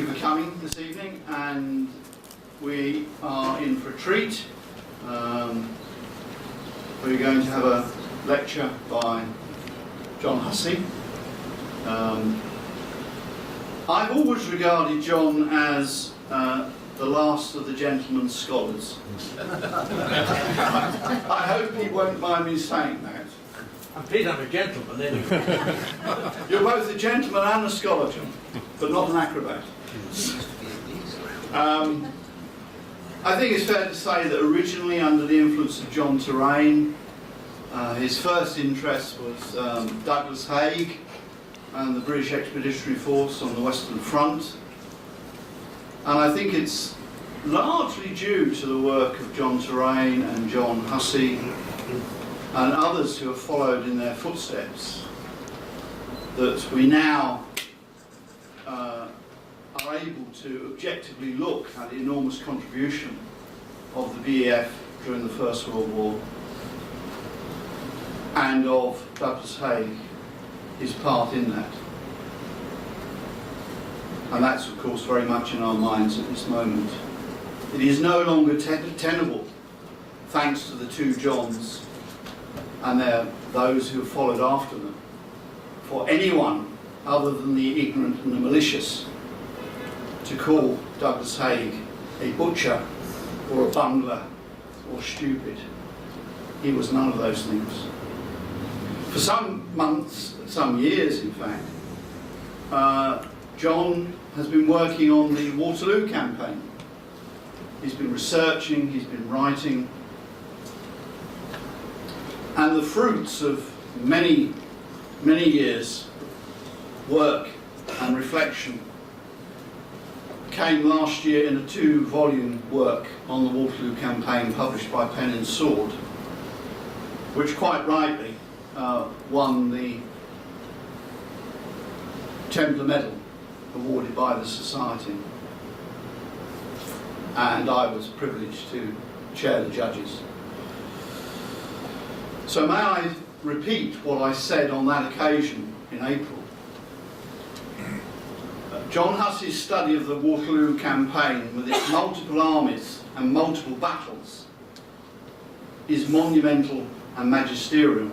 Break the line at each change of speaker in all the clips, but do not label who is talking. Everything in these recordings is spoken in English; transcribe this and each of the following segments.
for coming this evening, and we are in for a treat. We're going to have a lecture by John Hussey. I've always regarded John as the last of the gentleman's scholars. I hope he won't mind me saying that.
I'm pleased I'm a gentleman anyway.
You're both a gentleman and a scholar, John, but not an acrobat. I think it's fair to say that originally, under the influence of John Terraine, his first interest was Douglas Haig and the British Expeditionary Force on the Western Front. And I think it's largely due to the work of John Terraine and John Hussey and others who have followed in their footsteps that we now are able to objectively look at the enormous contribution of the BEF during the First World War and of Douglas Haig, his part in that. And that's, of course, very much in our minds at this moment. It is no longer tenable, thanks to the two Johns and those who have followed after them, for anyone other than the ignorant and the malicious to call Douglas Haig a butcher or a bungler or stupid. He was none of those things. For some months, some years in fact, John has been working on the Waterloo campaign. He's been researching, he's been writing, and the fruits of many, many years' work and reflection came last year in a 2-volume work on the Waterloo campaign published by Pen and Sword, which quite rightly won the Templar Medal awarded by the Society, and I was privileged to chair the judges. So may I repeat what I said on that occasion in April. John Hussey's study of the Waterloo campaign with its multiple armies and multiple battles is monumental and magisterial.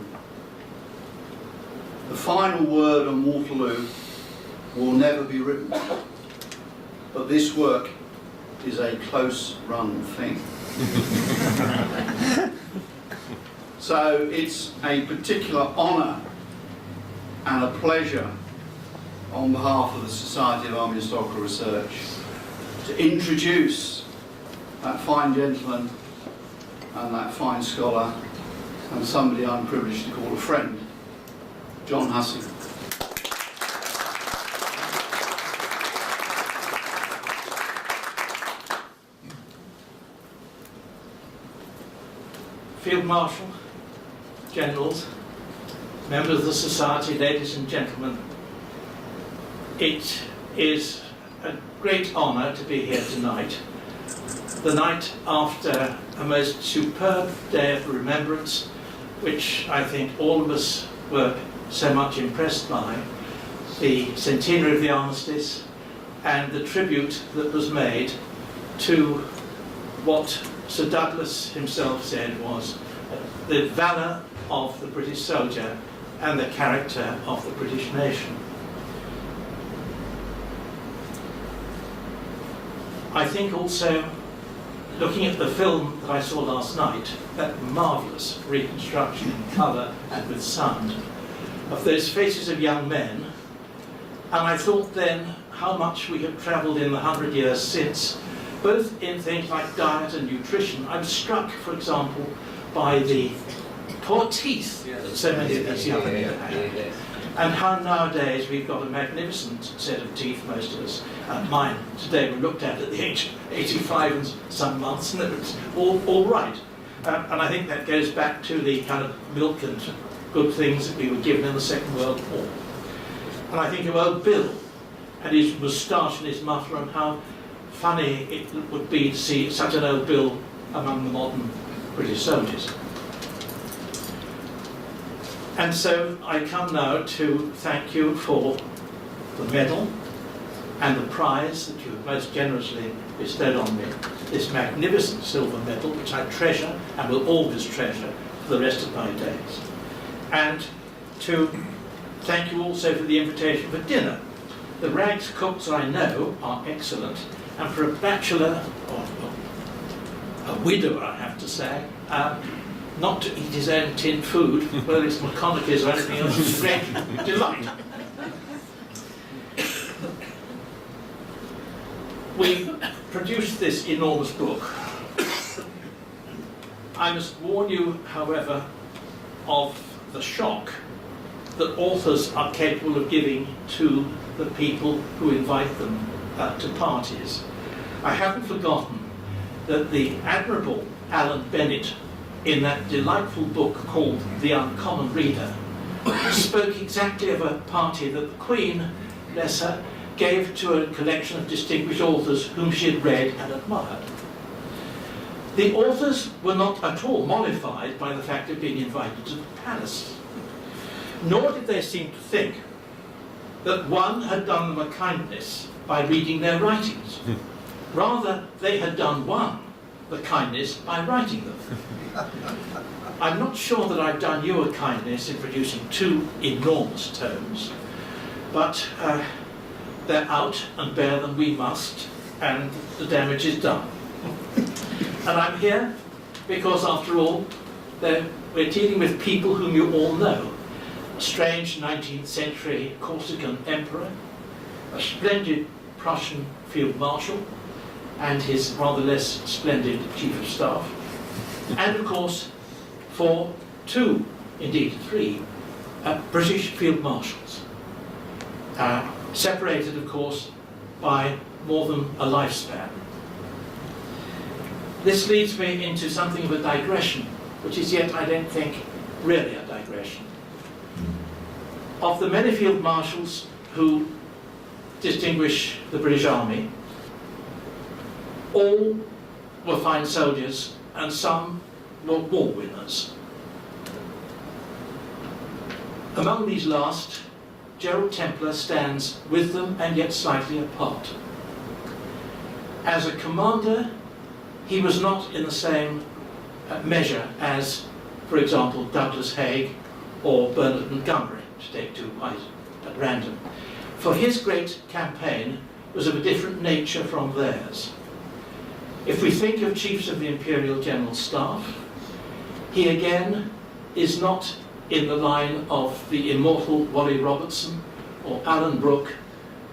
The final word on Waterloo will never be written, but this work is a close-run thing. So it's a particular honour and a pleasure on behalf of the Society of Army Historical Research to introduce that fine gentleman and that fine scholar and somebody I'm privileged to call a friend, John Hussey.
Field Marshal, Generals, members of the Society, ladies and gentlemen, it is a great honour to be here tonight, the night after a most superb day of remembrance, which I think all of us were so much impressed by, the centenary of the armistice and the tribute that was made to what Sir Douglas himself said was the valour of the British soldier and the character of the British nation. I think also, looking at the film that I saw last night, that marvellous reconstruction in colour and with sound of those faces of young men, and I thought then how much we have travelled in the 100 years since, both in things like diet and nutrition. I was struck, for example, by the poor teeth that so many of these young men had, and how nowadays we've got a magnificent set of teeth, most of us. Mine today were looked at the age of 85 and some months, and it was all right. And I think that goes back to the kind of milk and good things that we were given in the Second World War. And I think of old Bill and his moustache and his muffler, and how funny it would be to see such an old Bill among the modern British soldiers. And so I come now to thank you for the medal, and the prize that you have most generously bestowed on me, this magnificent silver medal, which I treasure and will always treasure for the rest of my days. And to thank you also for the invitation for dinner. The rags cooked, I know, are excellent, and for a bachelor, or a widower, I have to say, not to eat his own tin food, whether it's McConaughey's or anything else, is a great delight. We produced this enormous book. I must warn you, however, of the shock that authors are capable of giving to the people who invite them to parties. I haven't forgotten that the admirable Alan Bennett, in that delightful book called The Uncommon Reader, spoke exactly of a party that the Queen, bless her, gave to a collection of distinguished authors whom she had read and admired. The authors were not at all mollified by the fact of being invited to the palace, nor did they seem to think that one had done them a kindness by reading their writings. Rather, they had done one the kindness by writing them. I'm not sure that I've done you a kindness in producing two enormous tomes, but they're out and bear them we must, and the damage is done. And I'm here because, after all, we're dealing with people whom you all know. A strange 19th century Corsican emperor, a splendid Prussian field marshal, and his rather less splendid chief of staff, and of course, two, indeed three, British field marshals, separated, of course, by more than a lifespan. This leads me into something of a digression, which is yet, I don't think, really a digression. Of the many field marshals who distinguish the British Army, all were fine soldiers and some were war winners. Among these last, Gerald Templar stands with them and yet slightly apart. As a commander, he was not in the same measure as, for example, Douglas Haig or Bernard Montgomery, to take two quite at random. For his great campaign was of a different nature from theirs. If we think of chiefs of the Imperial General Staff, he again is not in the line of the immortal Wally Robertson or Alan Brooke,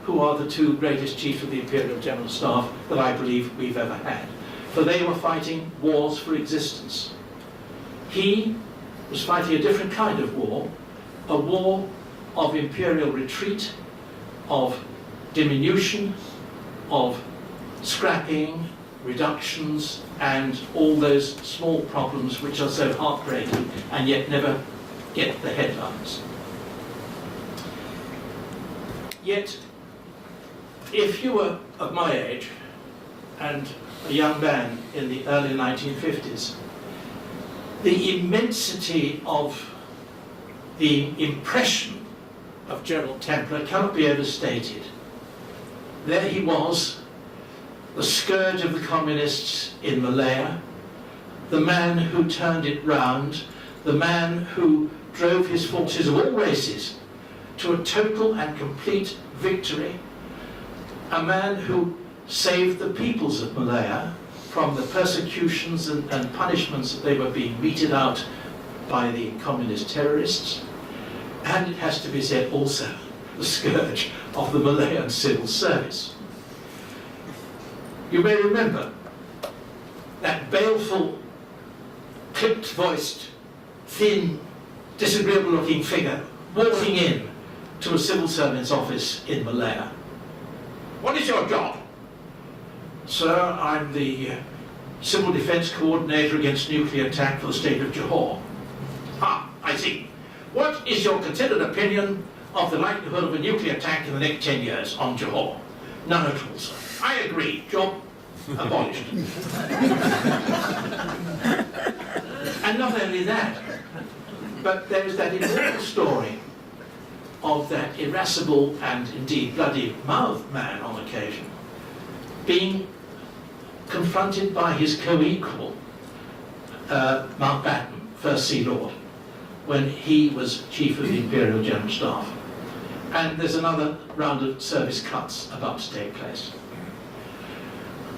who are the two greatest chiefs of the Imperial General Staff that I believe we've ever had. For they were fighting wars for existence. He was fighting a different kind of war, a war of imperial retreat, of diminution, of scrapping, reductions, and all those small problems which are so heartbreaking and yet never get the headlines. Yet, if you were of my age and a young man in the early 1950s, the immensity of the impression of Gerald Templar cannot be overstated. There he was, the scourge of the communists in Malaya, the man who turned it round, the man who drove his forces of all races to a total and complete victory, a man who saved the peoples of Malaya from the persecutions and punishments that they were being meted out by the communist terrorists, and it has to be said also, the scourge of the Malayan civil service. You may remember that baleful, clipped-voiced, thin, disagreeable-looking figure walking in to a civil servant's office in Malaya. "What is your job?" "Sir, I'm the Civil Defence Coordinator against nuclear attack for the state of Johor." "Ah, I see. What is your considered opinion of the likelihood of a nuclear attack in the next 10 years on Johor?" "None at all, sir." "I agree. Job abolished." And not only that, but there is that immortal story of that irascible and indeed bloody mouthed man on occasion being confronted by his co-equal, Mountbatten, First Sea Lord, when he was Chief of the Imperial General Staff. And there's another round of service cuts about to take place.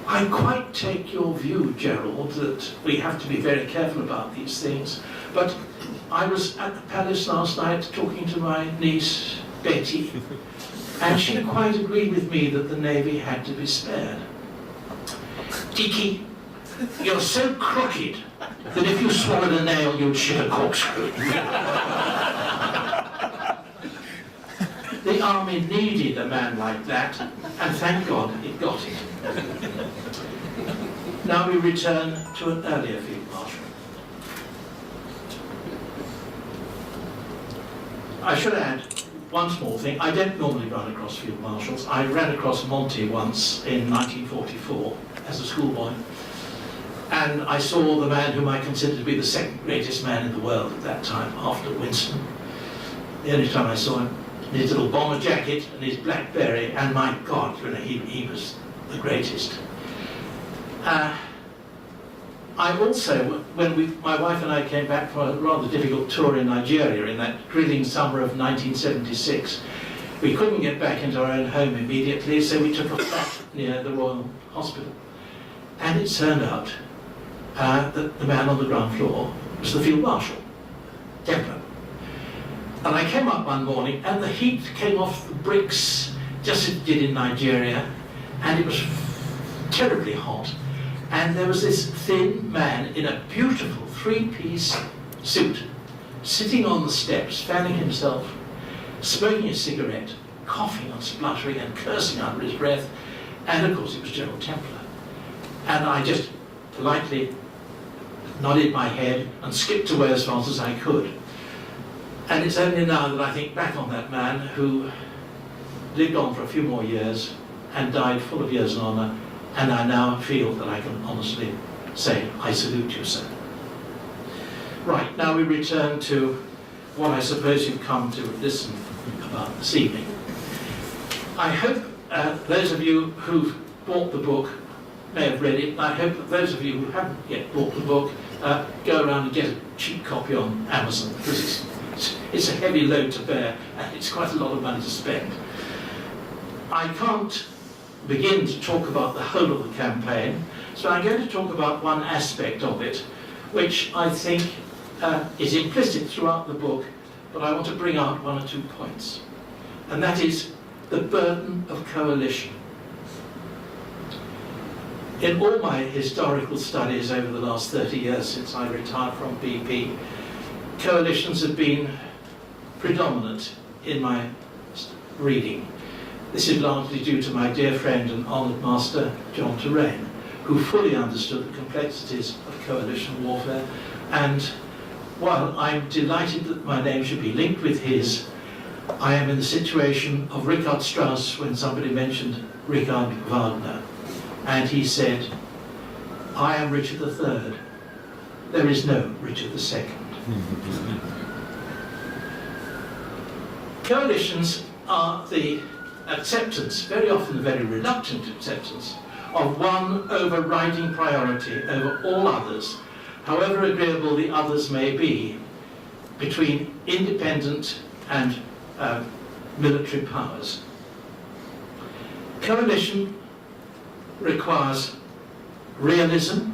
I quite take your view, Gerald, that we have to be very careful about these things, but I was at the palace last night talking to my niece, Betty, and she quite agreed with me that the Navy had to be spared. Dicky, you're so crooked that if you swallowed a nail, you'd shit a corkscrew. The army needed a man like that, and thank God it got it. Now we return to an earlier field marshal. I should add one small thing. I don't normally run across field marshals. I ran across Monty once in 1944 as a schoolboy, and I saw the man whom I considered to be the second greatest man in the world at that time, after Winston. The only time I saw him, in his little bomber jacket and his black beret, and my God, you know, he was the greatest. I also, when my wife and I came back from a rather difficult tour in Nigeria in that grilling summer of 1976, we couldn't get back into our own home immediately, so we took a flat near the Royal Hospital. And it turned out that the man on the ground floor was the Field Marshal, Templar. And I came up one morning and the heat came off the bricks, just as it did in Nigeria, and it was terribly hot. And there was this thin man in a beautiful three-piece suit, sitting on the steps, fanning himself, smoking a cigarette, coughing and spluttering and cursing under his breath, and of course it was General Templar. And I just politely nodded my head and skipped away as fast as I could. And it's only now that I think back on that man who lived on for a few more years and died full of years and honour, and I now feel that I can honestly say, I salute you, sir. Right, now we return to what I suppose you've come to listen about this evening. I hope those of you who've bought the book may have read it. I hope that those of you who haven't yet bought the book go around and get a cheap copy on Amazon, because it's a heavy load to bear and it's quite a lot of money to spend. I can't begin to talk about the whole of the campaign, so I'm going to talk about one aspect of it, which I think is implicit throughout the book, but I want to bring out one or 2 points. And that is the burden of coalition. In all my historical studies over the last 30 years since I retired from BP, coalitions have been predominant in my reading. This is largely due to my dear friend and honoured master, John Terraine, who fully understood the complexities of coalition warfare. And while I'm delighted that my name should be linked with his, I am in the situation of Richard Strauss when somebody mentioned Richard Wagner. And he said, I am Richard III. There is no Richard II. Coalitions are the acceptance, very often the very reluctant acceptance, of one overriding priority over all others, however agreeable the others may be, between independent and military powers. Coalition requires realism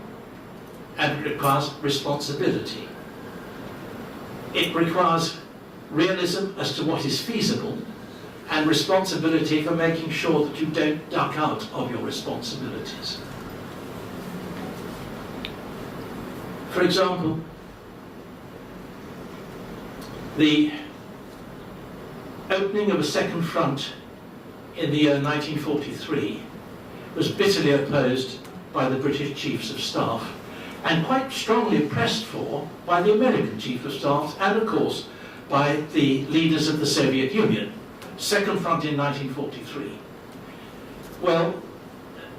and it requires responsibility. It requires realism as to what is feasible and responsibility for making sure that you don't duck out of your responsibilities. For example, the opening of a second front in the year 1943 was bitterly opposed by the British Chiefs of Staff and quite strongly pressed for by the American Chief of Staff and, of course, by the leaders of the Soviet Union. Second front in 1943. Well,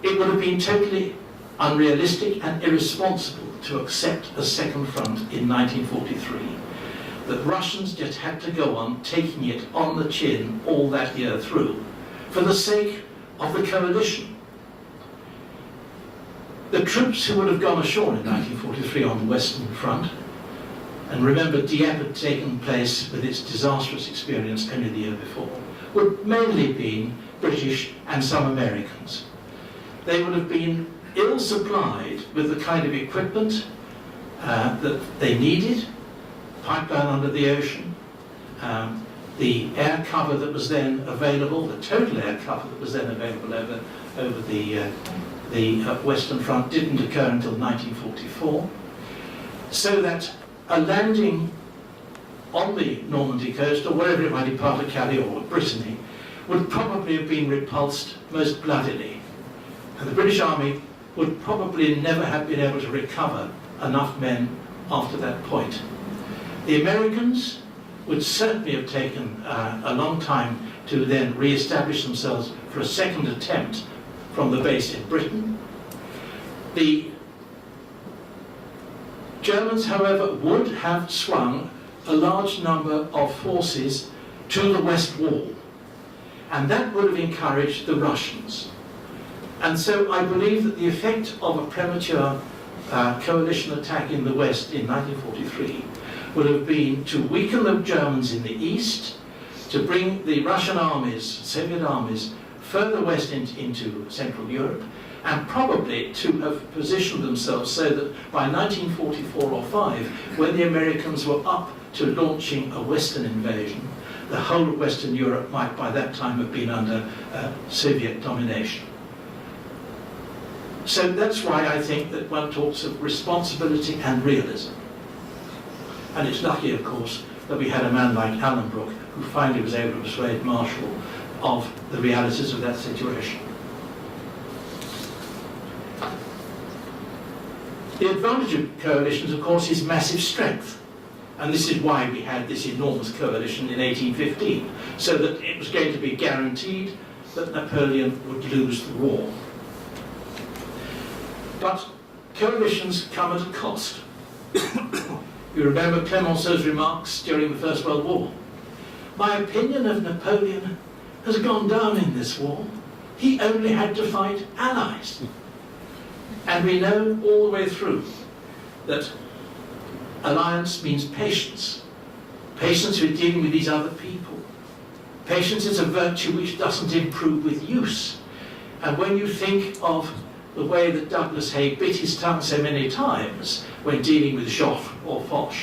it would have been totally unrealistic and irresponsible to accept a second front in 1943. that Russians just had to go on taking it on the chin all that year through for the sake of the coalition. The troops who would have gone ashore in 1943 on the Western Front, and remember Dieppe had taken place with its disastrous experience only the year before, would mainly been British and some Americans. They would have been ill supplied with the kind of equipment that they needed, pipeline under the ocean, the air cover that was then available, the total air cover that was then available over the Western Front didn't occur until 1944, so that a landing on the Normandy coast, or wherever it might be, part of Calais or Brittany, would probably have been repulsed most bloodily. And the British Army would probably never have been able to recover enough men after that point. The Americans would certainly have taken a long time to then re-establish themselves for a second attempt from the base in Britain. The Germans, however, would have swung a large number of forces to the West Wall, and that would have encouraged the Russians. And so I believe that the effect of a premature coalition attack in the West in 1943 would have been to weaken the Germans in the east, to bring the Russian armies, Soviet armies, further west into Central Europe, and probably to have positioned themselves so that by 1944 or 5, when the Americans were up to launching a Western invasion, the whole of Western Europe might by that time have been under Soviet domination. So that's why I think that one talks of responsibility and realism. And it's lucky, of course, that we had a man like Allenbrook who finally was able to persuade Marshall of the realities of that situation. The advantage of coalitions, of course, is massive strength. And this is why we had this enormous coalition in 1815, so that it was going to be guaranteed that Napoleon would lose the war. But coalitions come at a cost. You remember Clemenceau's remarks during the First World War. My opinion of Napoleon has gone down in this war. He only had to fight allies. And we know all the way through that alliance means patience. Patience with dealing with these other people. Patience is a virtue which doesn't improve with use. And when you think of the way that Douglas Haig bit his tongue so many times when dealing with Joffre or Foch,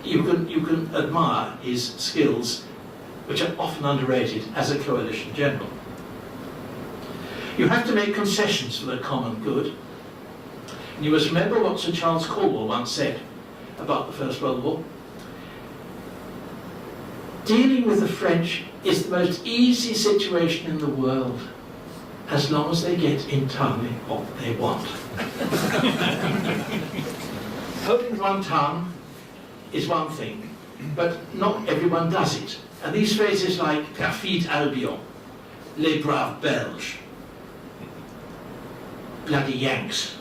you can admire his skills, which are often underrated as a coalition general. You have to make concessions for the common good. And you must remember what Sir Charles Cornwall once said about the First World War. Dealing with the French is the most easy situation in the world, as long as they get entirely what they want. Holding one tongue is one thing, but not everyone does it. And these phrases like perfide Albion, les braves Belges, bloody Yanks,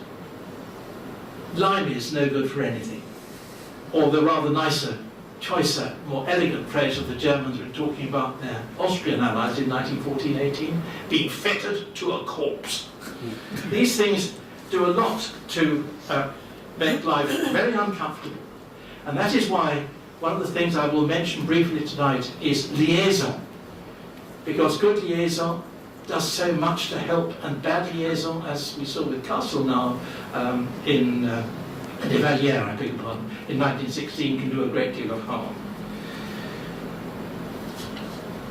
blimey is no good for anything. Or the rather nicer, choicer, more elegant phrase of the Germans were talking about their Austrian allies in 1914-18, being fettered to a corpse. These things do a lot to make life very uncomfortable. And that is why one of the things I will mention briefly tonight is liaison. Because good liaison does so much to help, and bad liaison, as we saw with Castelnau in De Vallière, I beg your pardon, in 1916, can do a great deal of harm.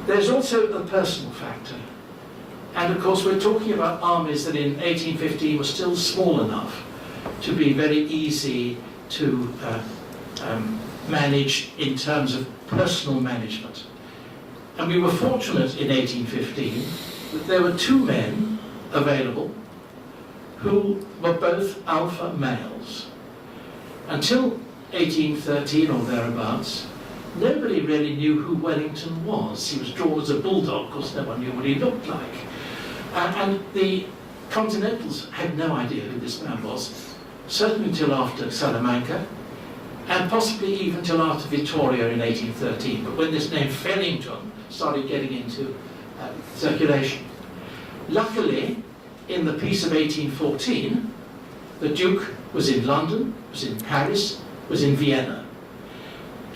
There's also a personal factor. And of course we're talking about armies that in 1815 were still small enough to be very easy to manage in terms of personal management. And we were fortunate in 1815 that there were two men available who were both alpha males. Until 1813 or thereabouts, nobody really knew who Wellington was. He was drawn as a bulldog because no one knew what he looked like. And the Continentals had no idea who this man was, certainly until after Salamanca. and possibly even till after Victoria in 1813, but when this name Fellington started getting into circulation. Luckily, in the Peace of 1814, the Duke was in London, was in Paris, was in Vienna.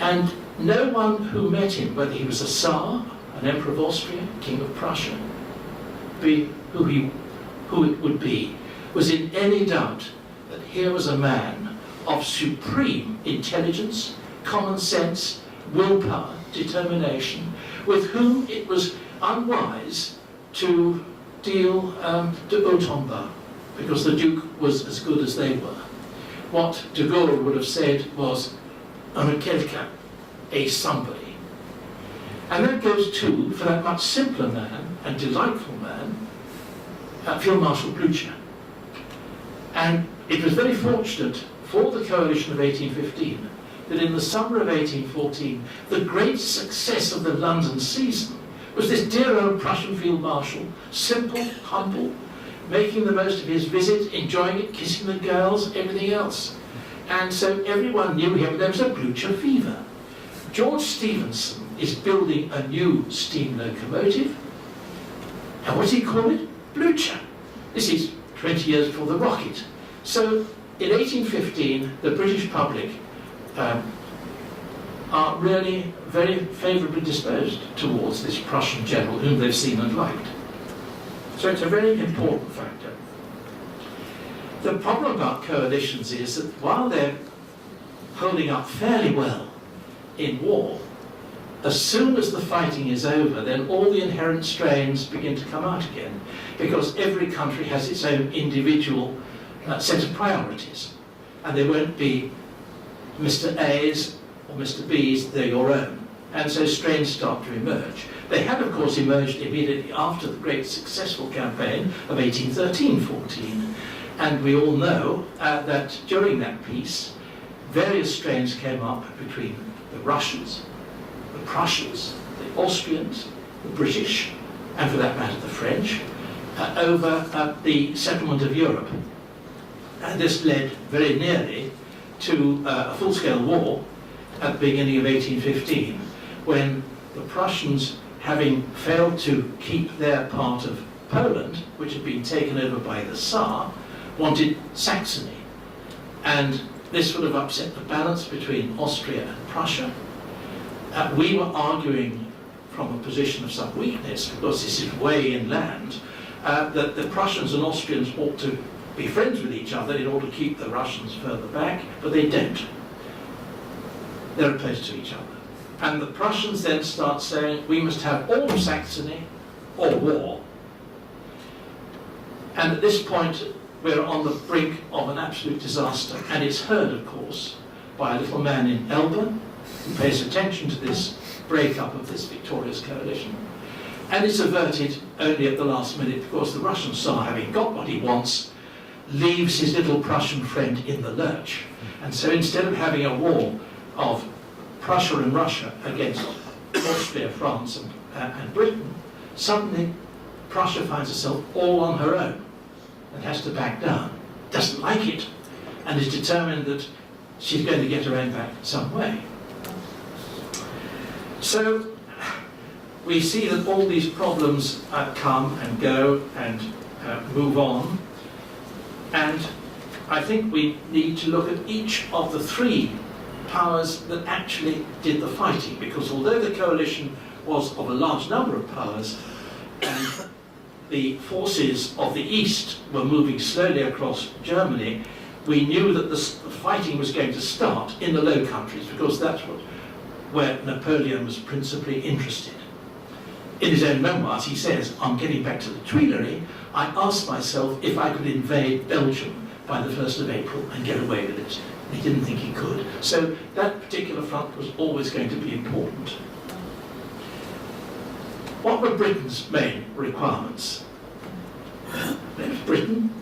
And no one who met him, whether he was a Tsar, an Emperor of Austria, King of Prussia, who it would be, was in any doubt that here was a man of supreme intelligence, common sense, willpower, determination, with whom it was unwise to deal de haut en bas, because the Duke was as good as they were. What de Gaulle would have said was un quelqu'un, a somebody. And that goes too for that much simpler man and delightful man, Field Marshal Blücher. And it was very fortunate for the coalition of 1815 that in the summer of 1814, the great success of the London season was this dear old Prussian Field Marshal, simple, humble, making the most of his visit, enjoying it, kissing the girls, everything else. And so everyone knew him. There was a Blücher fever. George Stephenson is building a new steam locomotive. And what does he call it? Blücher. This is 20 years before the rocket. So in 1815, the British public are really very favourably disposed towards this Prussian general whom they've seen and liked. So it's a very important factor. The problem about coalitions is that while they're holding up fairly well in war, as soon as the fighting is over, then all the inherent strains begin to come out again, because every country has its own individual set of priorities, and they won't be Mr. A's or Mr. B's, they're your own. And so strains start to emerge. They had, of course, emerged immediately after the great successful campaign of 1813-14, and we all know that during that peace, various strains came up between the Russians, the Prussians, the Austrians, the British, and for that matter the French, over the settlement of Europe. And this led very nearly to a full-scale war at the beginning of 1815, when the Prussians, having failed to keep their part of Poland, which had been taken over by the Tsar, wanted Saxony. And this would have upset the balance between Austria and Prussia. We were arguing from a position of some weakness, because this is way inland, that the Prussians and Austrians ought to be friends with each other in order to keep the Russians further back, but they don't. They're opposed to each other. And the Prussians then start saying, we must have all of Saxony or war. And at this point, we're on the brink of an absolute disaster. And it's heard, of course, by a little man in Elba, who pays attention to this breakup of this victorious coalition. And it's averted only at the last minute, because the Russian Tsar, having got what he wants, leaves his little Prussian friend in the lurch. And so instead of having a war of Prussia and Russia against Austria, France and Britain, suddenly Prussia finds herself all on her own and has to back down, doesn't like it, and is determined that she's going to get her own back some way. So we see that all these problems come and go and move on, and I think we need to look at each of the three powers that actually did the fighting, because although the coalition was of a large number of powers and the forces of the East were moving slowly across Germany, we knew that the fighting was going to start in the Low Countries, because that's where Napoleon was principally interested. In his own memoirs, he says, on getting back to the Tuileries, I asked myself if I could invade Belgium by the 1st of April and get away with it. He didn't think he could. So that particular front was always going to be important. What were Britain's main requirements? There was Britain,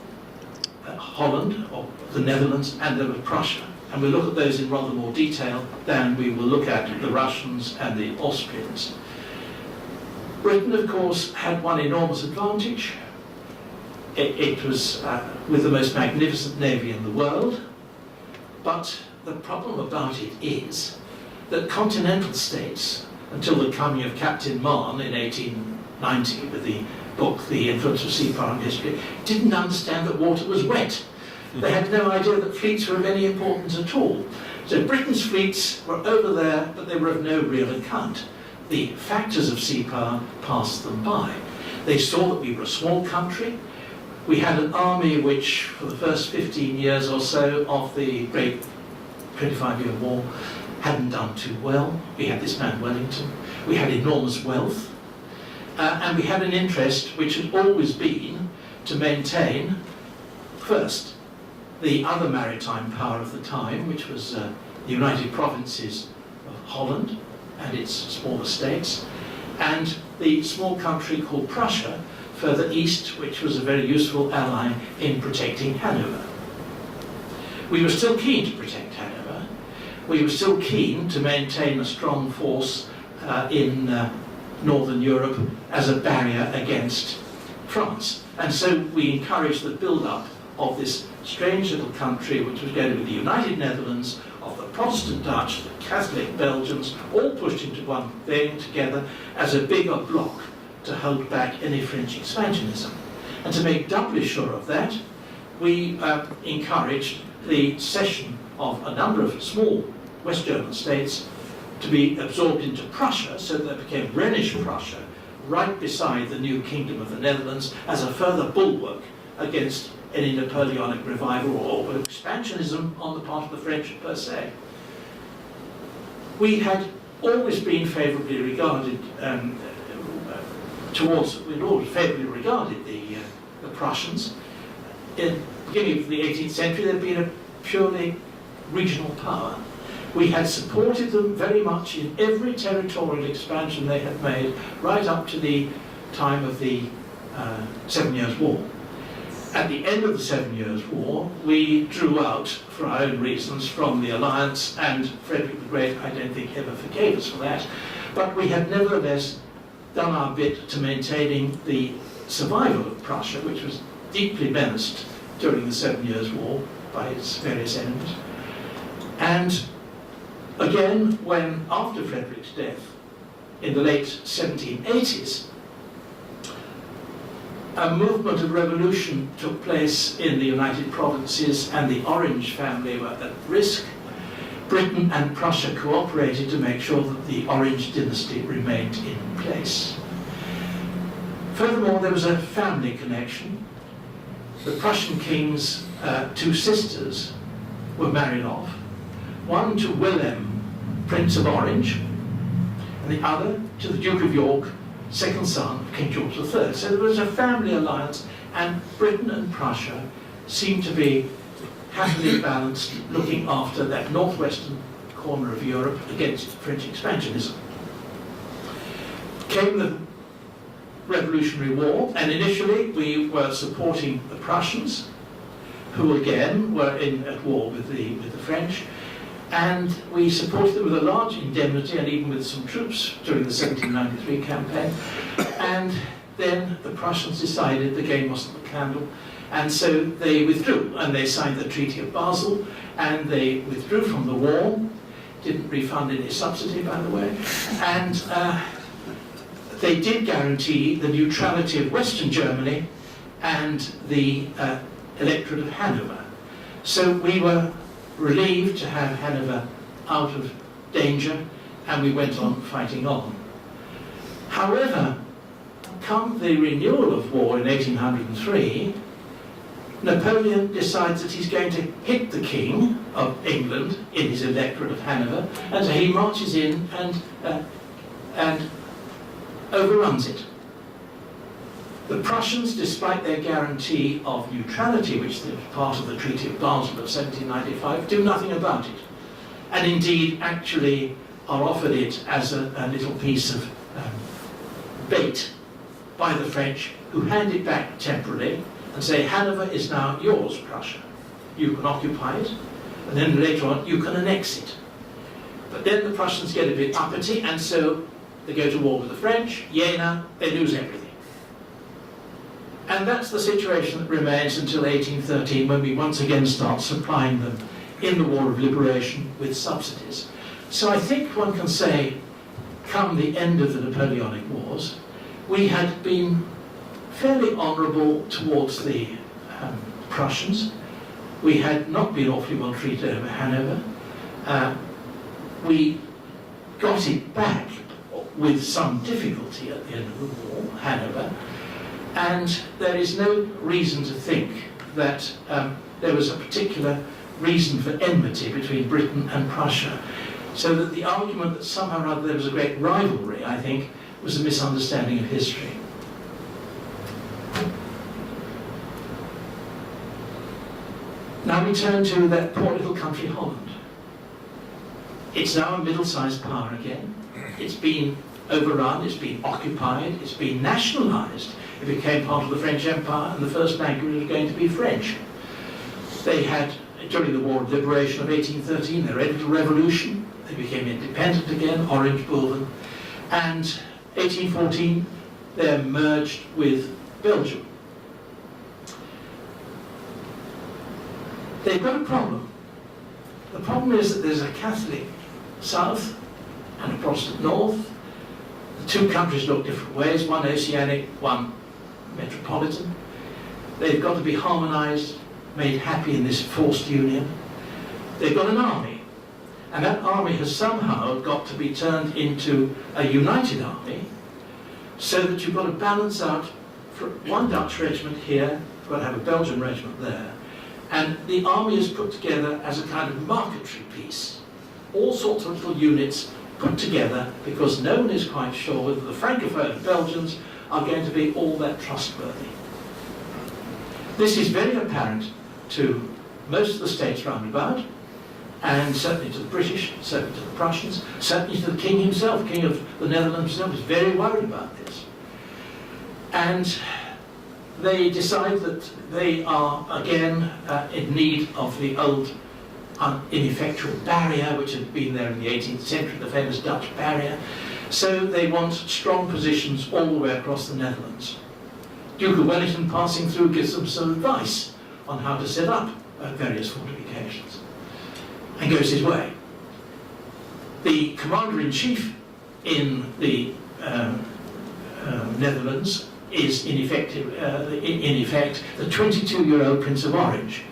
Holland, or the Netherlands, and there was Prussia. And we'll look at those in rather more detail than we will look at the Russians and the Austrians. Britain, of course, had one enormous advantage. It was with the most magnificent navy in the world, but the problem about it is that continental states, until the coming of Captain Mahon in 1890 with the book The Influence of Sea Power in History, didn't understand that water was wet. They had no idea that fleets were of any importance at all. So Britain's fleets were over there, but they were of no real account. The factors of sea power passed them by. They saw that we were a small country. We had an army which, for the first 15 years or so of the great 25-year war, hadn't done too well. We had this man Wellington. We had enormous wealth. And we had an interest which had always been to maintain, first, the other maritime power of the time, which was the United Provinces of Holland and its smaller states, and the small country called Prussia, further east, which was a very useful ally in protecting Hanover. We were still keen to protect Hanover. We were still keen to maintain a strong force in Northern Europe as a barrier against France. And so we encouraged the build-up of this strange little country, which was going to be the United Netherlands, of the Protestant Dutch, the Catholic Belgians, all pushed into one thing together as a bigger bloc to hold back any French expansionism. And to make doubly sure of that, we encouraged the cession of a number of small West German states to be absorbed into Prussia, so that there became Rhenish Prussia, right beside the new Kingdom of the Netherlands, as a further bulwark against any Napoleonic revival or expansionism on the part of the French per se. We had always been favourably regarded we'd always favourably regarded the Prussians. In the beginning of the 18th century, they'd been a purely regional power. We had supported them very much in every territorial expansion they had made, right up to the time of the 7 Years' War. At the end of the 7 Years' War, we drew out, for our own reasons, from the alliance, and Frederick the Great, I don't think, ever forgave us for that. But we had nevertheless done our bit to maintaining the survival of Prussia, which was deeply menaced during the 7 Years' War by its various enemies. And again, when, after Frederick's death, in the late 1780s, a movement of revolution took place in the United Provinces and the Orange family were at risk, Britain and Prussia cooperated to make sure that the Orange dynasty remained in place. Furthermore, there was a family connection. The Prussian king's two sisters were married off, one to Wilhelm, Prince of Orange, and the other to the Duke of York, second son of King George III. So there was a family alliance, and Britain and Prussia seemed to be happily balanced, looking after that northwestern corner of Europe against French expansionism. Came the Revolutionary War, and initially we were supporting the Prussians, who again were at war with the French, and we supported them with a large indemnity and even with some troops during the 1793 campaign. And then the Prussians decided the game wasn't the candle, and so they withdrew, and they signed the Treaty of Basel, and they withdrew from the war, didn't refund any subsidy, by the way, and they did guarantee the neutrality of Western Germany and the electorate of Hanover. So we were relieved to have Hanover out of danger, and we went on fighting on. However, come the renewal of war in 1803, Napoleon decides that he's going to hit the King of England in his electorate of Hanover, and so he marches in and overruns it. The Prussians, despite their guarantee of neutrality, which was part of the Treaty of Basel of 1795, do nothing about it, and indeed actually are offered it as a little piece of bait by the French, who hand it back temporarily and say, Hanover is now yours, Prussia. You can occupy it, and then later on you can annex it. But then the Prussians get a bit uppity, and so they go to war with the French. Jena, they lose everything. And that's the situation that remains until 1813, when we once again start supplying them in the War of Liberation with subsidies. So I think one can say, come the end of the Napoleonic Wars, we had been fairly honourable towards the Prussians. We had not been awfully well treated over Hanover. We got it back with some difficulty at the end of the war, Hanover, and there is no reason to think that there was a particular reason for enmity between Britain and Prussia. So that the argument that somehow or other there was a great rivalry, I think, was a misunderstanding of history. Now we turn to that poor little country, Holland. It's now a middle-sized power again. It's been overrun, it's been occupied, it's been nationalised. It became part of the French Empire, and the first language was going to be French. They had, during the War of Liberation of 1813, their little revolution. They became independent again, Orange Bourbon. And 1814, they're merged with Belgium. They've got a problem. The problem is that there's a Catholic south and a Protestant north. The two countries look different ways, one oceanic, one metropolitan. They've got to be harmonised, made happy in this forced union. They've got an army, and that army has somehow got to be turned into a united army, so that you've got to balance out for one Dutch regiment here, you've got to have a Belgian regiment there, and the army is put together as a kind of marquetry piece. All sorts of little units put together because no one is quite sure whether the Francophone Belgians are going to be all that trustworthy. This is very apparent to most of the states round about, and certainly to the British, certainly to the Prussians, certainly to the king himself. King of the Netherlands himself is very worried about this. And they decide that they are again in need of the old ineffectual barrier which had been there in the 18th century, the famous Dutch barrier. So they want strong positions all the way across the Netherlands. Duke of Wellington, passing through, gives them some advice on how to set up various fortifications, and goes his way. The commander-in-chief in the Netherlands is in effect the 22-year-old Prince of Orange.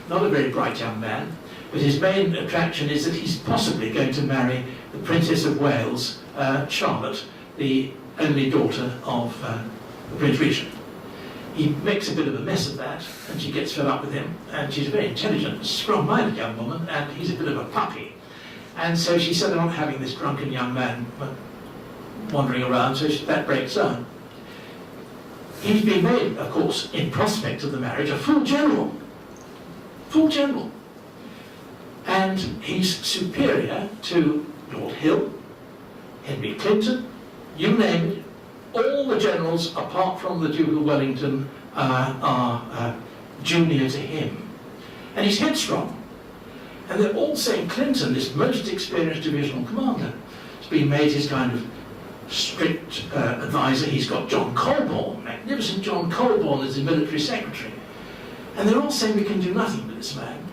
Not a very bright young man, but his main attraction is that he's possibly going to marry the Princess of Wales, Charlotte, the only daughter of the Prince Regent. He makes a bit of a mess of that, and she gets fed up with him, and she's a very intelligent, strong-minded young woman, and he's a bit of a puppy. And so she said, I'm not having this drunken young man wandering around, so that breaks down. He's been made, of course, in prospect of the marriage, a full general. Full general. And he's superior to Lord Hill, Henry Clinton, you name it. All the generals, apart from the Duke of Wellington, are junior to him. And he's headstrong. And they're all saying Clinton, this most experienced divisional commander, has been made his kind of strict advisor. He's got John Colborne, magnificent John Colborne as the military secretary. And they're all saying we can do nothing with this man.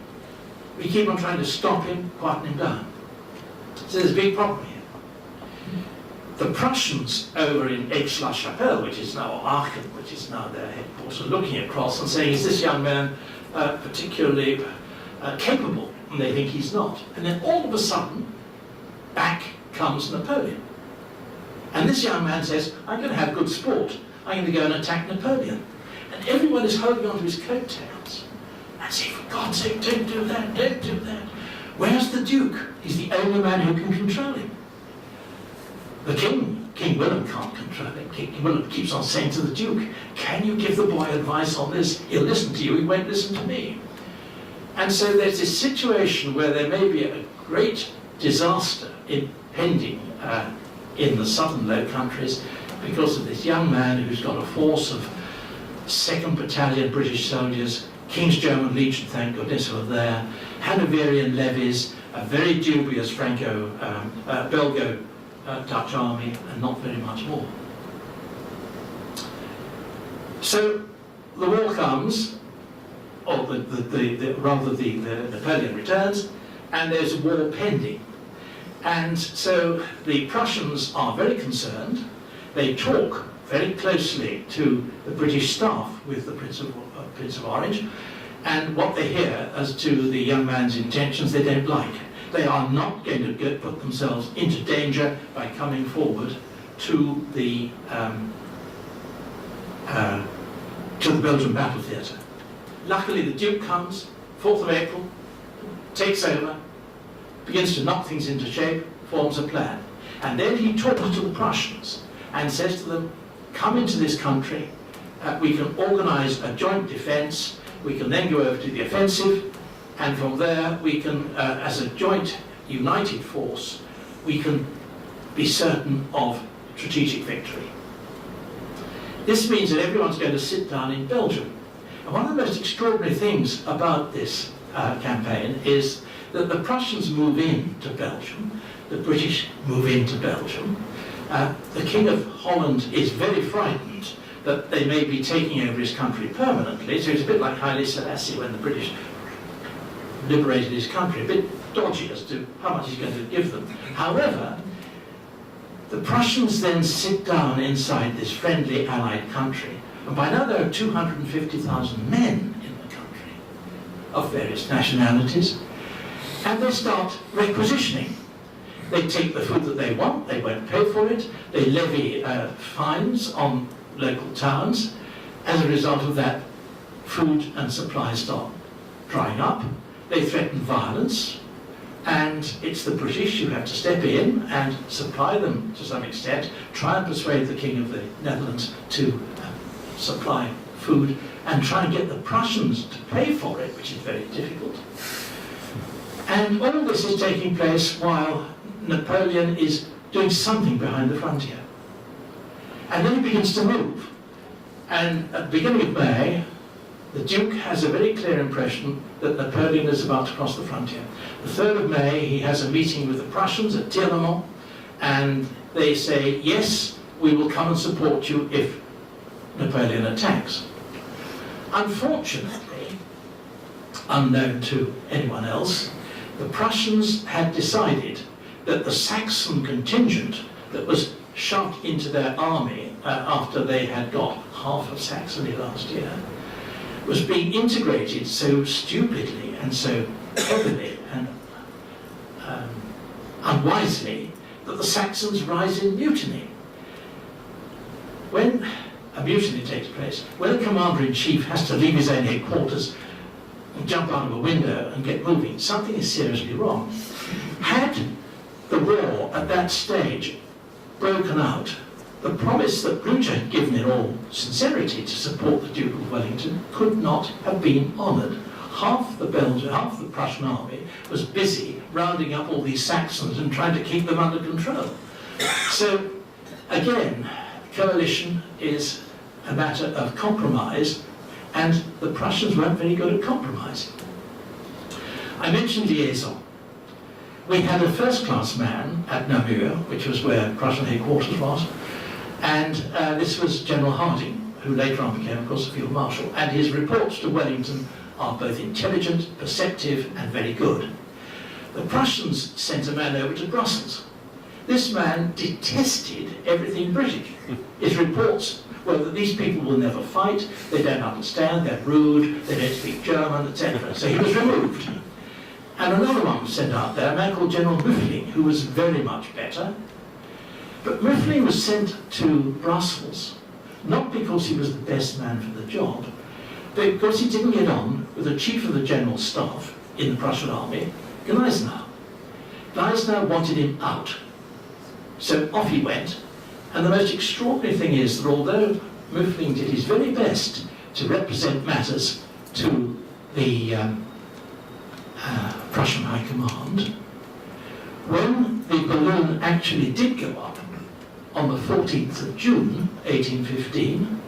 We keep on trying to stop him, quieten him down. So there's a big problem here. The Prussians over in Aix-la-Chapelle, which is now Aachen, which is now their headquarters, are looking across and saying, is this young man particularly capable? And they think he's not. And then all of a sudden, back comes Napoleon. And this young man says, I'm going to have good sport. I'm going to go and attack Napoleon. And everyone is holding on to his coattails. And saying, for God's sake, don't do that, don't do that. Where's the Duke? He's the only man who can control him. The King William can't control him. King William keeps on saying to the Duke, can you give the boy advice on this? He'll listen to you, he won't listen to me. And so there's this situation where there may be a great disaster impending in the southern Low Countries because of this young man who's got a force of 2nd Battalion British soldiers, King's German Legion, thank goodness, who are there, Hanoverian levies, a very dubious Belgo Dutch army, and not very much more. So the war comes or the Napoleon returns, and there's a war pending. And so the Prussians are very concerned. They talk very closely to the British staff with the Prince of Orange, and what they hear as to the young man's intentions they don't like. They are not going to put themselves into danger by coming forward to the Belgian battle theatre. Luckily the Duke comes, 4th of April, takes over, begins to knock things into shape, forms a plan. And then he talks to the Prussians and says to them, come into this country, we can organise a joint defence, we can then go over to the offensive, and from there we can, as a joint united force, we can be certain of strategic victory. This means that everyone's going to sit down in Belgium. And one of the most extraordinary things about this campaign is that the Prussians move into Belgium, the British move into Belgium. The King of Holland is very frightened that they may be taking over his country permanently, so it's a bit like Haile Selassie when the British liberated his country, a bit dodgy as to how much he's going to give them. However, the Prussians then sit down inside this friendly allied country, and by now there are 250,000 men in the country of various nationalities, and they start requisitioning. They take the food that they want, they won't pay for it, they levy fines on local towns. As a result of that, food and supplies start drying up. They threaten violence, and it's the British who have to step in and supply them to some extent, try and persuade the King of the Netherlands to supply food, and try and get the Prussians to pay for it, which is very difficult. And all this is taking place while Napoleon is doing something behind the frontier. And then he begins to move. And at the beginning of May, the Duke has a very clear impression that Napoleon is about to cross the frontier. The 3rd of May, he has a meeting with the Prussians at Tirlemont, and they say, yes, we will come and support you if Napoleon attacks. Unfortunately, unknown to anyone else, the Prussians had decided that the Saxon contingent that was shoved into their army after they had got half of Saxony last year was being integrated so stupidly and so heavily and unwisely that the Saxons rise in mutiny. When a mutiny takes place, when a commander-in-chief has to leave his own headquarters and jump out of a window and get moving, something is seriously wrong. Had the war at that stage broken out, the promise that Blücher had given in all sincerity to support the Duke of Wellington could not have been honoured. Half the Prussian army was busy rounding up all these Saxons and trying to keep them under control. So, again, coalition is a matter of compromise, and the Prussians weren't very good at compromising. I mentioned liaison. We had a first-class man at Namur, which was where Prussian headquarters was, and this was General Harding, who later on became, of course, a Field Marshal, and his reports to Wellington are both intelligent, perceptive, and very good. The Prussians sent a man over to Brussels. This man detested everything British. His reports were that these people will never fight, they don't understand, they're rude, they don't speak German, etc. So he was removed. And another one was sent out there, a man called General Muffling, who was very much better. But Muffling was sent to Brussels, not because he was the best man for the job, but because he didn't get on with the Chief of the General Staff in the Prussian Army, Gneisenau. Gneisenau wanted him out. So off he went, and the most extraordinary thing is that although Muffling did his very best to represent matters to the Prussian High Command, when the balloon actually did go up on the 14th of June 1815,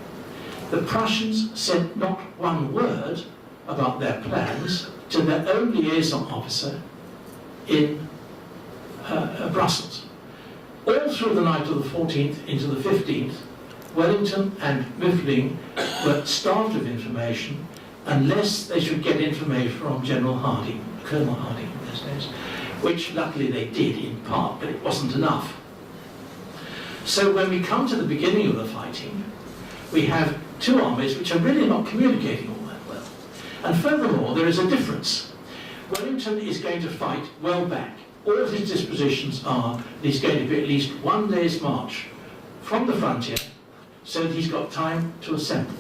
the Prussians said not one word about their plans to their own liaison officer in Brussels. All through the night of the 14th into the 15th, Wellington and Muffling were starved of information. unless they should get information from General Harding, Colonel Harding in those days, which luckily they did in part, but it wasn't enough. So when we come to the beginning of the fighting, we have two armies which are really not communicating all that well. And furthermore, there is a difference. Wellington is going to fight well back. All of his dispositions are that he's going to be at least 1 day's march from the frontier so that he's got time to assemble.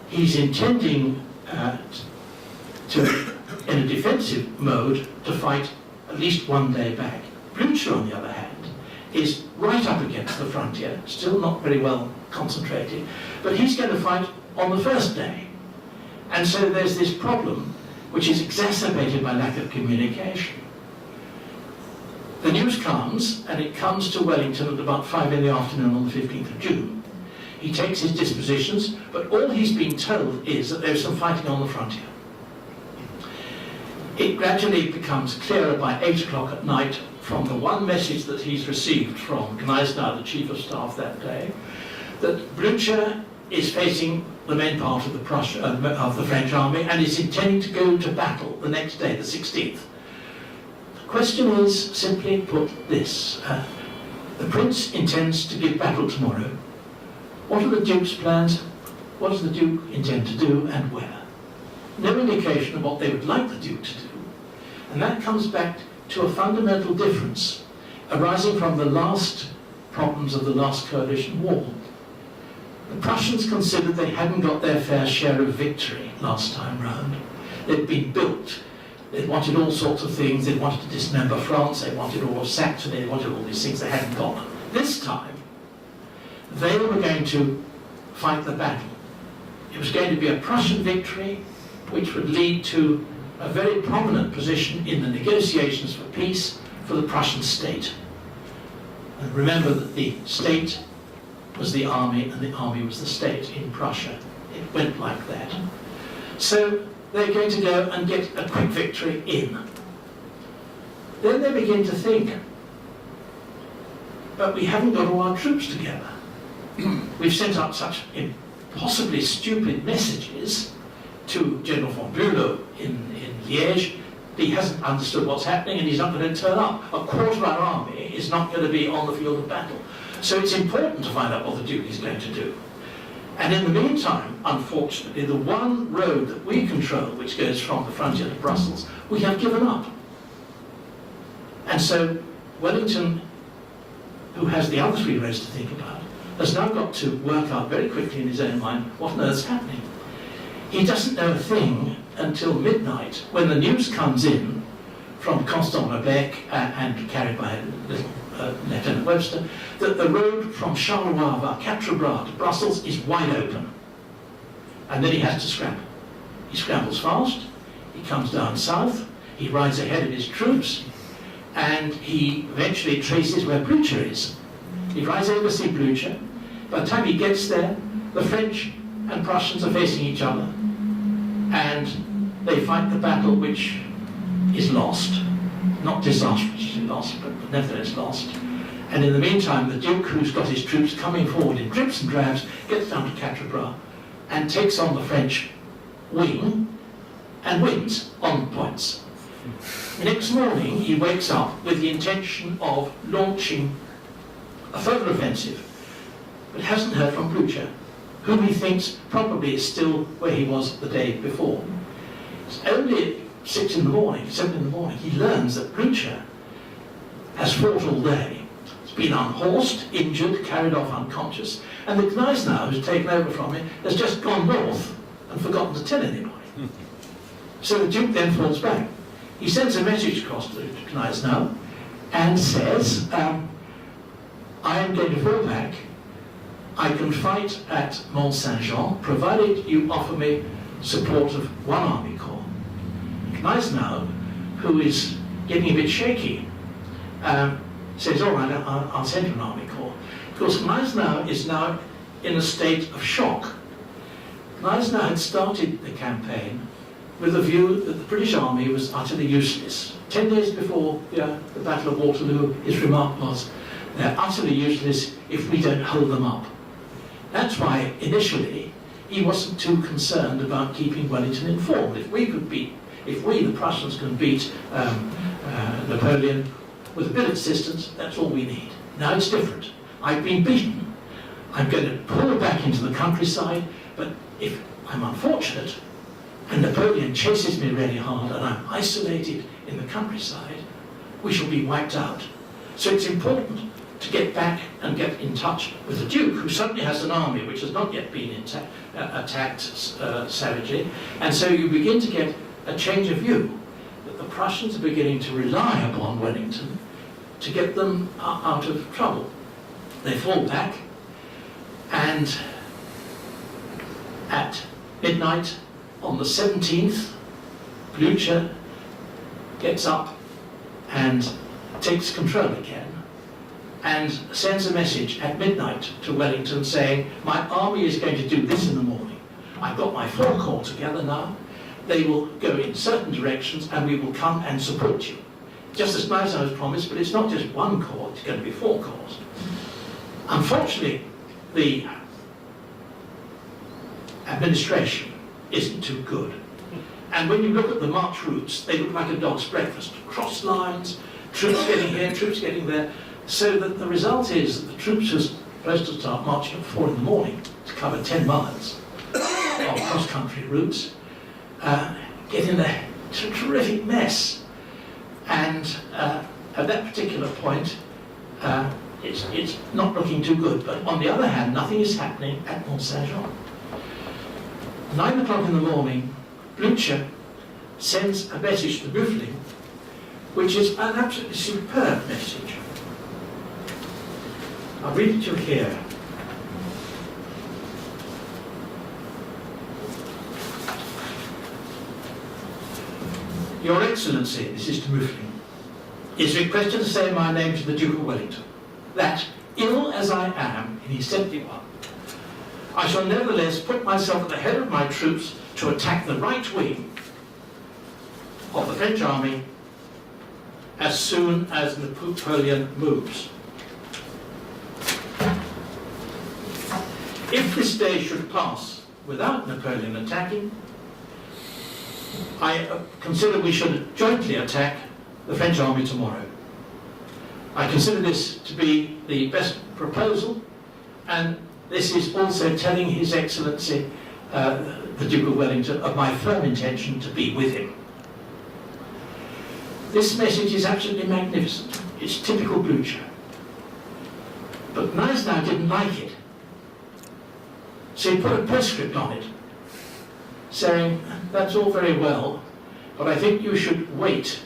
He's intending in a defensive mode, to fight at least 1 day back. Blücher, on the other hand, is right up against the frontier, still not very well concentrated, but he's going to fight on the first day. And so there's this problem, which is exacerbated by lack of communication. The news comes, and it comes to Wellington at about 5 in the afternoon on the 15th of June. He takes his dispositions, but all he's been told is that there's some fighting on the frontier. It gradually becomes clearer by 8 o'clock at night from the one message that he's received from Gneisenau, the Chief of Staff that day, that Blücher is facing the main part of the French army and is intending to go to battle the next day, the 16th. The question is, simply put, this. The Prince intends to give battle tomorrow. What are the Duke's plans? What does the Duke intend to do, and where? No indication of what they would like the Duke to do. And that comes back to a fundamental difference arising from the last problems of the last coalition war. The Prussians considered they hadn't got their fair share of victory last time round. They'd been built. They wanted all sorts of things. They wanted to dismember France. They wanted all of Saxony. They wanted all these things they hadn't got. This time, they were going to fight the battle. It was going to be a Prussian victory, which would lead to a very prominent position in the negotiations for peace for the Prussian state. And remember that the state was the army and the army was the state in Prussia. It went like that. So they're going to go and get a quick victory in. Then they begin to think, but we haven't got all our troops together. We've sent out such impossibly stupid messages to General von Bülow in Liège. He hasn't understood what's happening and he's not going to turn up. A quarter of our army is not going to be on the field of battle. So it's important to find out what the Duke is going to do. And in the meantime, unfortunately, the one road that we control, which goes from the frontier to Brussels, we have given up. And so Wellington, who has the other three roads to think about, has now got to work out very quickly in his own mind what on earth's happening. He doesn't know a thing until midnight, when the news comes in from Constant Lebec and carried by little Lieutenant Webster, that the road from Charleroi via Quatre Bras to Brussels is wide open. And then he has to scramble. He scrambles fast, he comes down south, he rides ahead of his troops, and he eventually traces where Blücher is. He rides over to see Blücher. By the time he gets there, the French and Prussians are facing each other, and they fight the battle, which is lost. Not disastrously lost, but nevertheless lost. And in the meantime, the Duke, who's got his troops coming forward in drips and drabs, gets down to Quatre Bras and takes on the French wing and wins on points. Next morning, he wakes up with the intention of launching a further offensive, but hasn't heard from Blücher, whom he thinks probably is still where he was the day before. It's only at 6 in the morning, 7 in the morning, he learns that Blücher has fought all day. He's been unhorsed, injured, carried off unconscious, and the Gneisenau, who's taken over from him, has just gone north and forgotten to tell anybody. So the Duke then falls back. He sends a message across to Gneisenau and says, I am going to fall back. I can fight at Mont Saint-Jean, provided you offer me support of one army corps. Gneisenau, who is getting a bit shaky, says, all right, I'll send you an army corps. Of course, Gneisenau is now in a state of shock. Gneisenau had started the campaign with a view that the British army was utterly useless. 10 days before the Battle of Waterloo, his remark was, they're utterly useless if we don't hold them up. That's why, initially, he wasn't too concerned about keeping Wellington informed. If we, the Prussians, can beat Napoleon with a bit of assistance, that's all we need. Now it's different. I've been beaten. I'm going to pull back into the countryside, but if I'm unfortunate and Napoleon chases me really hard and I'm isolated in the countryside, we shall be wiped out. So it's important to get back and get in touch with the Duke, who suddenly has an army which has not yet been attacked savagely, and so you begin to get a change of view, that the Prussians are beginning to rely upon Wellington to get them out of trouble. They fall back, and at midnight on the 17th, Blücher gets up and takes control again, and sends a message at midnight to Wellington saying, my army is going to do this in the morning. I've got my 4 corps together now. They will go in certain directions and we will come and support you. Just as Gneisenau has promised, but it's not just 1 corps, it's going to be 4 corps. Unfortunately, the administration isn't too good. And when you look at the march routes, they look like a dog's breakfast. Cross lines, troops getting here, troops getting there. So that the result is that the troops are supposed to start marching at 4 in the morning to cover 10 miles of cross-country routes, get in a terrific mess. And at that particular point, it's not looking too good. But on the other hand, nothing is happening at Mont Saint-Jean. 9 o'clock in the morning, Blücher sends a message to Muffling, which is an absolutely superb message. I'll read it to you here. Your Excellency, this is to Muffling, is requested to say my name to the Duke of Wellington, that, ill as I am, and he's 71, I shall nevertheless put myself at the head of my troops to attack the right wing of the French army as soon as Napoleon moves. If this day should pass without Napoleon attacking, I consider we should jointly attack the French army tomorrow. I consider this to be the best proposal, and this is also telling His Excellency, the Duke of Wellington, of my firm intention to be with him. This message is absolutely magnificent. It's typical Blücher. But Gneisenau didn't like it. So he put a postscript on it, saying, that's all very well, but I think you should wait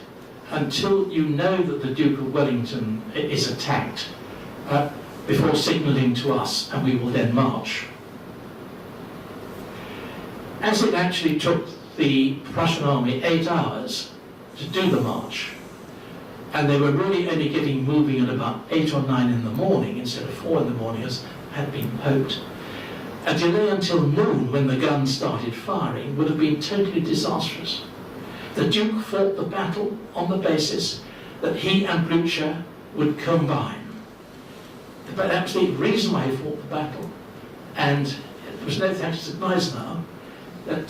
until you know that the Duke of Wellington is attacked before signalling to us, and we will then march. As it actually took the Prussian army 8 hours to do the march, and they were really only getting moving at about 8 or 9 in the morning instead of 4 in the morning as had been hoped, a delay until noon when the guns started firing would have been totally disastrous. The Duke fought the battle on the basis that he and Blücher would combine. The absolute reason why he fought the battle, and it was no thanks to Gneisenau that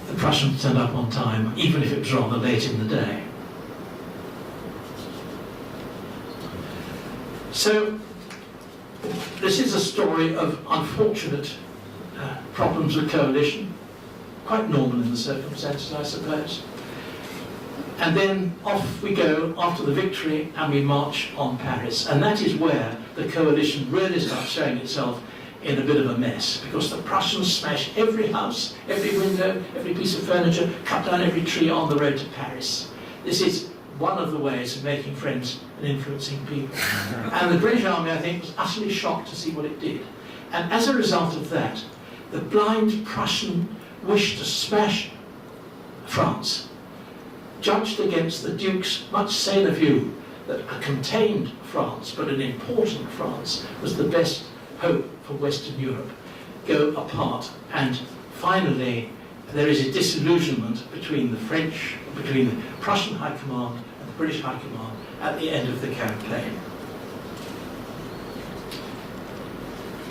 the Prussians turned up on time, even if it was rather late in the day. So, this is a story of unfortunate problems with coalition, quite normal in the circumstances, I suppose. And then off we go after the victory and we march on Paris. And that is where the coalition really starts showing itself in a bit of a mess, because the Prussians smash every house, every window, every piece of furniture, cut down every tree on the road to Paris. This is one of the ways of making friends and influencing people. And the British Army, I think, was utterly shocked to see what it did. And as a result of that, the blind Prussian wish to smash France judged against the Duke's much saner view that a contained France, but an important France, was the best hope for Western Europe, go apart. And finally, there is a disillusionment between the French, between the Prussian High Command and the British High Command at the end of the campaign.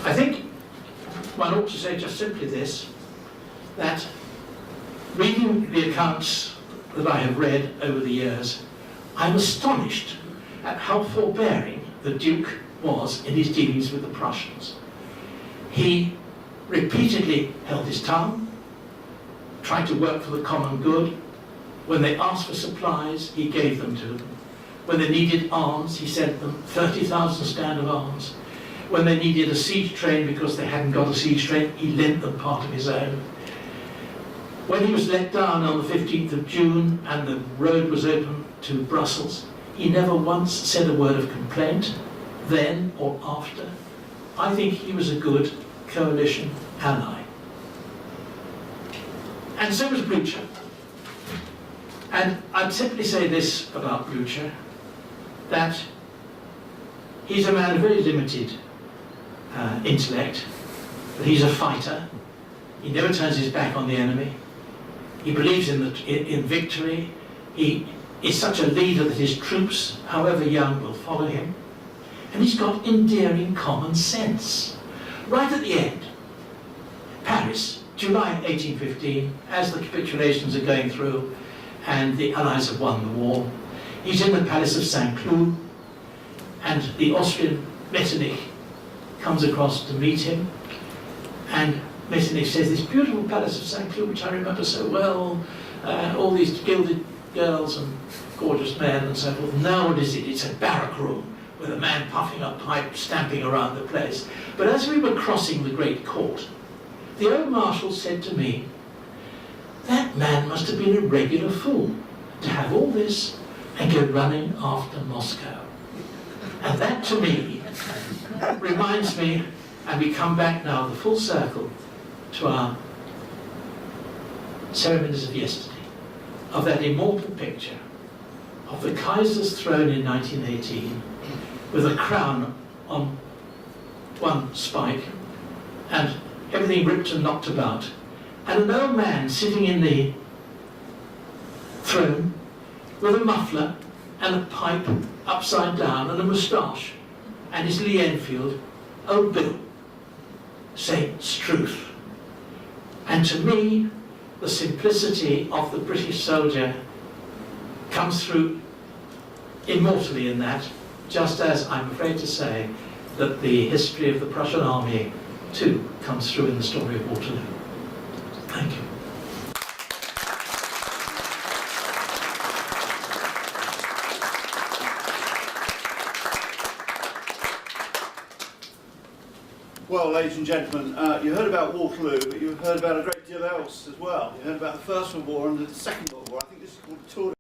I think one ought to say just simply this, that reading the accounts that I have read over the years, I'm astonished at how forbearing the Duke was in his dealings with the Prussians. He repeatedly held his tongue, tried to work for the common good. When they asked for supplies, he gave them to them. When they needed arms, he sent them 30,000 stand of arms. When they needed a siege train because they hadn't got a siege train, he lent them part of his own. When he was let down on the 15th of June and the road was open to Brussels, he never once said a word of complaint, then or after. I think he was a good coalition ally. And so was Blücher. And I'd simply say this about Blücher, that he's a man of very limited intellect, but he's a fighter. He never turns his back on the enemy. He believes in victory. He is such a leader that his troops, however young, will follow him. And he's got endearing common sense. Right at the end, Paris, July 1815, as the capitulations are going through and the Allies have won the war, he's in the Palace of Saint-Cloud, and the Austrian Metternich comes across to meet him, and Metternich says, this beautiful Palace of Saint-Cloud, which I remember so well, all these gilded girls and gorgeous men and so forth. Now what is it? It's a barrack room with a man puffing a pipe, stamping around the place. But as we were crossing the great court, the old marshal said to me, that man must have been a regular fool to have all this and go running after Moscow. And that to me reminds me, and we come back now the full circle to our ceremonies of yesterday, of that immortal picture of the Kaiser's throne in 1918 with a crown on one spike and everything ripped and knocked about, and an old man sitting in the throne with a muffler and a pipe upside down and a moustache and his Lee Enfield, old Bill, saying "Struth." And to me, the simplicity of the British soldier comes through immortally in that, just as I'm afraid to say that the history of the Prussian army too comes through in the story of Waterloo. Thank you.
Well, ladies and gentlemen, you heard about Waterloo, but you heard about a great deal else as well. You heard about the First World War and the Second World War. I think this is called a tour